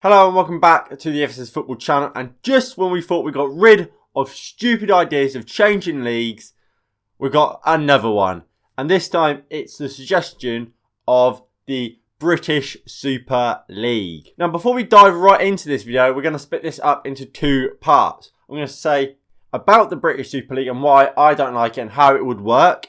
Hello and welcome back to the FSS Football channel. And just when we thought we got rid of stupid ideas of changing leagues, we got another one. And this time it's the suggestion of the British Super League. Now before we dive right into this video, we're going to split this up into two parts. I'm going to say about the British Super League and why I don't like it and how it would work.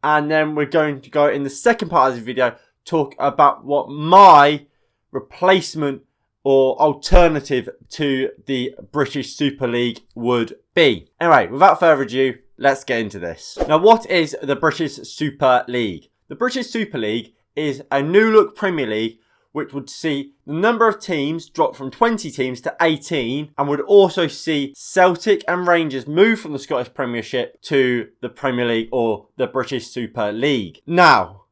And then we're going to go in the second part of this video, talk about what my replacement or alternative to the British Super League would be. Anyway, without further ado, let's get into this. Now, what is the British Super League? The British Super League is a new look Premier League which would see the number of teams drop from 20 teams to 18 and would also see Celtic and Rangers move from the Scottish Premiership to the Premier League or the British Super League. Now,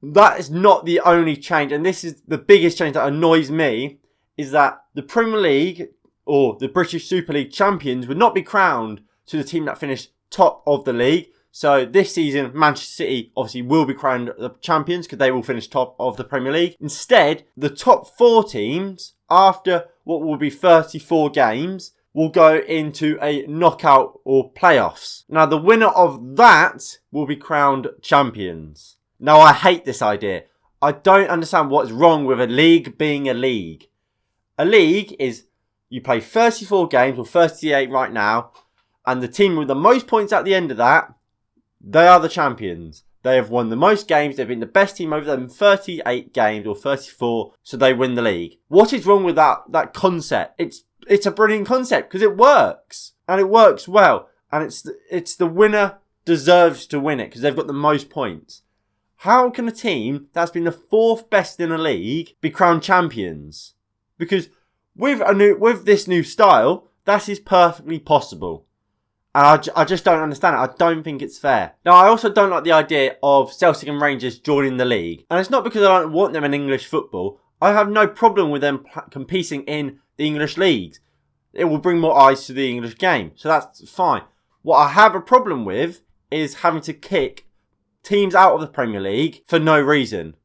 that is not the only change, and this is the biggest change that annoys me, is that the Premier League or the British Super League champions would not be crowned to the team that finished top of the league. So this season, Manchester City obviously will be crowned the champions because they will finish top of the Premier League. Instead, the top 4 teams, after what will be 34 games, will go into a knockout or playoffs. Now, the winner of that will be crowned champions. Now, I hate this idea. I don't understand what's wrong with a league being a league. A league is you play 34 games, or 38 right now, and the team with the most points at the end of that, they are the champions. They have won the most games, they've been the best team over them 38 games, or 34, so they win the league. What is wrong with that concept? It's a brilliant concept, because it works, and it works well, and it's the winner deserves to win it, because they've got the most points. How can a team that's been the 4th best in a league be crowned champions? Because with this new style, that is perfectly possible. And I just don't understand it. I don't think it's fair. Now, I also don't like the idea of Celtic and Rangers joining the league. And it's not because I don't want them in English football. I have no problem with them competing in the English leagues. It will bring more eyes to the English game. So that's fine. What I have a problem with is having to kick teams out of the Premier League for no reason.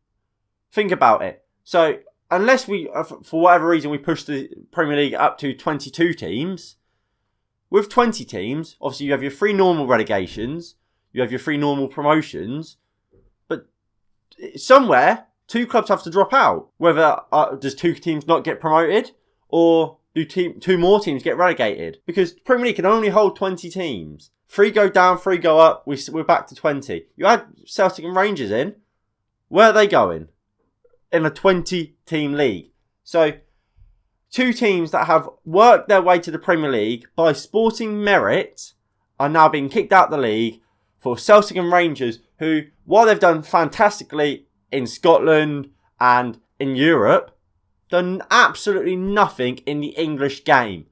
Think about it. So, unless we, for whatever reason, we push the Premier League up to 22 teams, with 20 teams, obviously you have your 3 normal relegations, you have your 3 normal promotions, but somewhere, 2 clubs have to drop out. Whether, does 2 teams not get promoted, or do 2 more teams get relegated? Because the Premier League can only hold 20 teams. 3 go down, 3 go up, we're back to 20. You add Celtic and Rangers in, where are they going? In a 20-team league. So, 2 teams that have worked their way to the Premier League by sporting merit are now being kicked out of the league for Celtic and Rangers, who, while they've done fantastically in Scotland and in Europe, done absolutely nothing in the English game.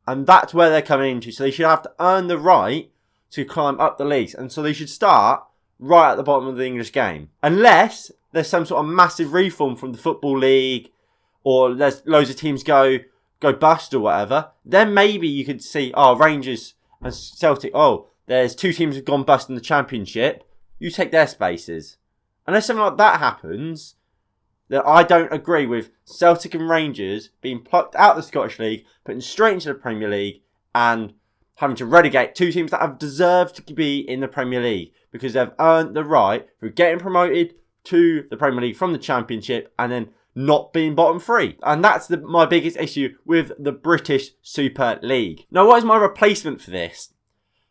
And that's where they're coming into. So they should have to earn the right to climb up the leagues. And so they should start right at the bottom of the English game. Unless there's some sort of massive reform from the Football League, or there's loads of teams go bust or whatever, then maybe you could see, Rangers and Celtic, there's 2 teams who've gone bust in the Championship, you take their spaces. Unless something like that happens, then I don't agree with Celtic and Rangers being plucked out of the Scottish League, put straight into the Premier League, and having to relegate 2 teams that have deserved to be in the Premier League, because they've earned the right through getting promoted to the Premier League from the Championship, and then not being bottom 3. And that's my biggest issue with the British Super League. Now, what is my replacement for this?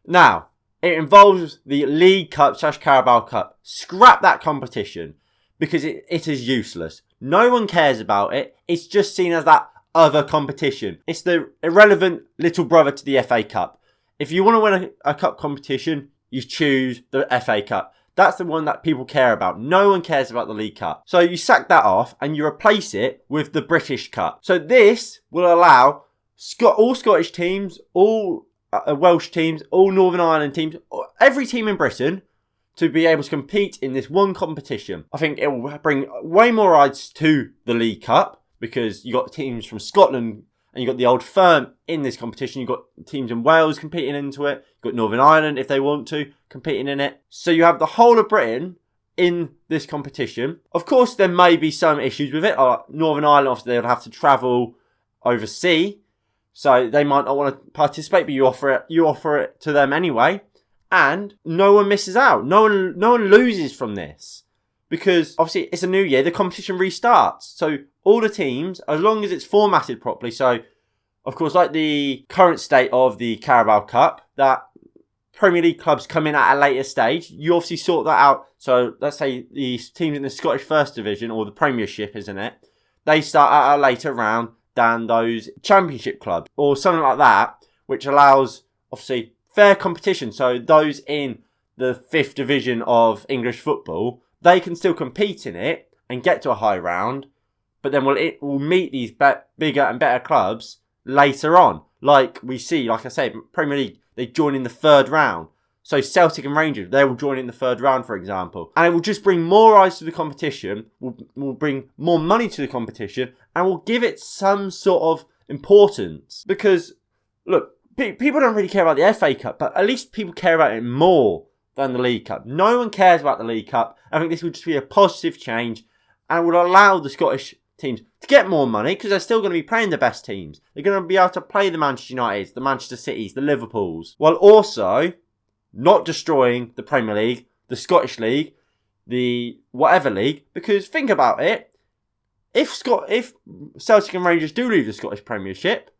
Now, it involves the League Cup / Carabao Cup. Scrap that competition, because it is useless. No one cares about it. It's just seen as that other competition. It's the irrelevant little brother to the FA Cup. If you want to win a cup competition, you choose the FA Cup. That's the one that people care about. No one cares about the League Cup. So you sack that off and you replace it with the British Cup. So this will allow all Scottish teams, all Welsh teams, all Northern Ireland teams, every team in Britain to be able to compete in this one competition. I think it will bring way more eyes to the League Cup, because you got teams from Scotland and you got the old firm in this competition. You've got teams in Wales competing into it. You've got Northern Ireland, if they want to, competing in it. So you have the whole of Britain in this competition. Of course, there may be some issues with it. Northern Ireland, obviously, they'll have to travel overseas, so they might not want to participate, but you offer it to them anyway, and no one misses out. No one loses from this, because obviously it's a new year, the competition restarts. So all the teams, as long as it's formatted properly, so of course, like the current state of the Carabao Cup, that Premier League clubs come in at a later stage, you obviously sort that out. So let's say the teams in the Scottish First Division, or the Premiership, isn't it? They start at a later round than those Championship clubs, or something like that, which allows, obviously, fair competition. So those in the 5th division of English football, they can still compete in it and get to a high round, but then we'll meet these bigger and better clubs later on. Like we see, like I say, Premier League, they join in the 3rd round. So Celtic and Rangers, they will join in the 3rd round, for example. And it will just bring more eyes to the competition, will bring more money to the competition, and will give it some sort of importance. Because, look, people don't really care about the FA Cup, but at least people care about it more than the League Cup. No one cares about the League Cup. I think this will just be a positive change, and will allow the Scottish teams to get more money, because they're still going to be playing the best teams. They're going to be able to play the Manchester Uniteds, the Manchester Cities, the Liverpools, while also not destroying the Premier League, the Scottish League, the whatever league. Because think about it, if Celtic and Rangers do leave the Scottish Premiership,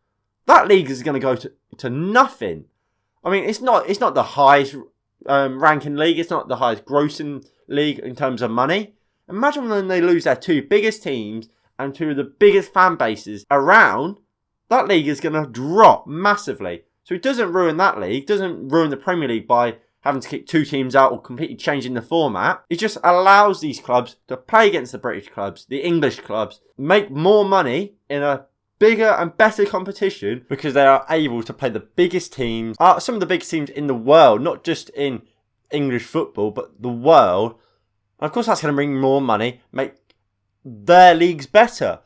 that league is going to go to nothing. I mean, it's not the highest ranking league, it's not the highest grossing league in terms of money. Imagine when they lose their 2 biggest teams and 2 of the biggest fan bases around. That league is going to drop massively. So it doesn't ruin that league, doesn't ruin the Premier League by having to kick 2 teams out or completely changing the format. It just allows these clubs to play against the British clubs, the English clubs, make more money in a bigger and better competition, because they are able to play the biggest teams, some of the biggest teams in the world, not just in English football, but the world. And of course, that's going to bring more money, make their leagues better.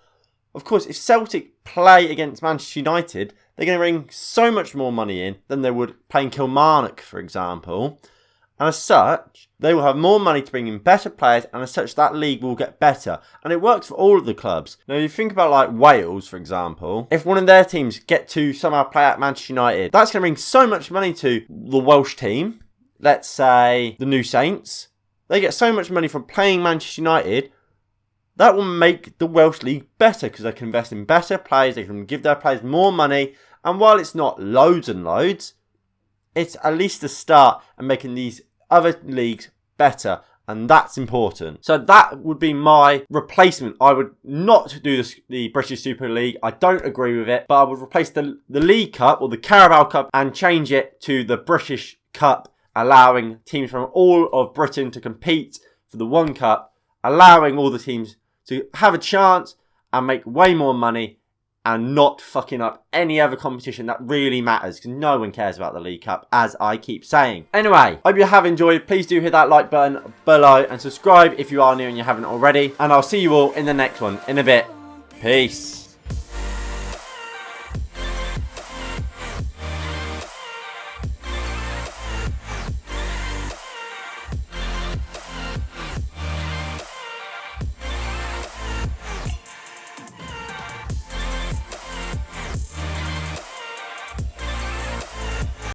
Of course, if Celtic play against Manchester United, they're going to bring so much more money in than they would playing Kilmarnock, for example. And as such, they will have more money to bring in better players, and as such, that league will get better. And it works for all of the clubs. Now, you think about like Wales, for example. If one of their teams get to somehow play at Manchester United, that's going to bring so much money to the Welsh team. Let's say the New Saints. They get so much money from playing Manchester United. That will make the Welsh League better, because they can invest in better players, they can give their players more money, and while it's not loads and loads, it's at least a start in making these other leagues better, and that's important. So that would be my replacement. I would not do the British Super League. I don't agree with it, but I would replace the League Cup or the Carabao Cup and change it to the British Cup, allowing teams from all of Britain to compete for the one cup, allowing all the teams to have a chance and make way more money, and not fucking up any other competition that really matters, because no one cares about the League Cup, as I keep saying. Anyway, hope you have enjoyed. Please do hit that like button below and subscribe if you are new and you haven't already. And I'll see you all in the next one in a bit. Peace.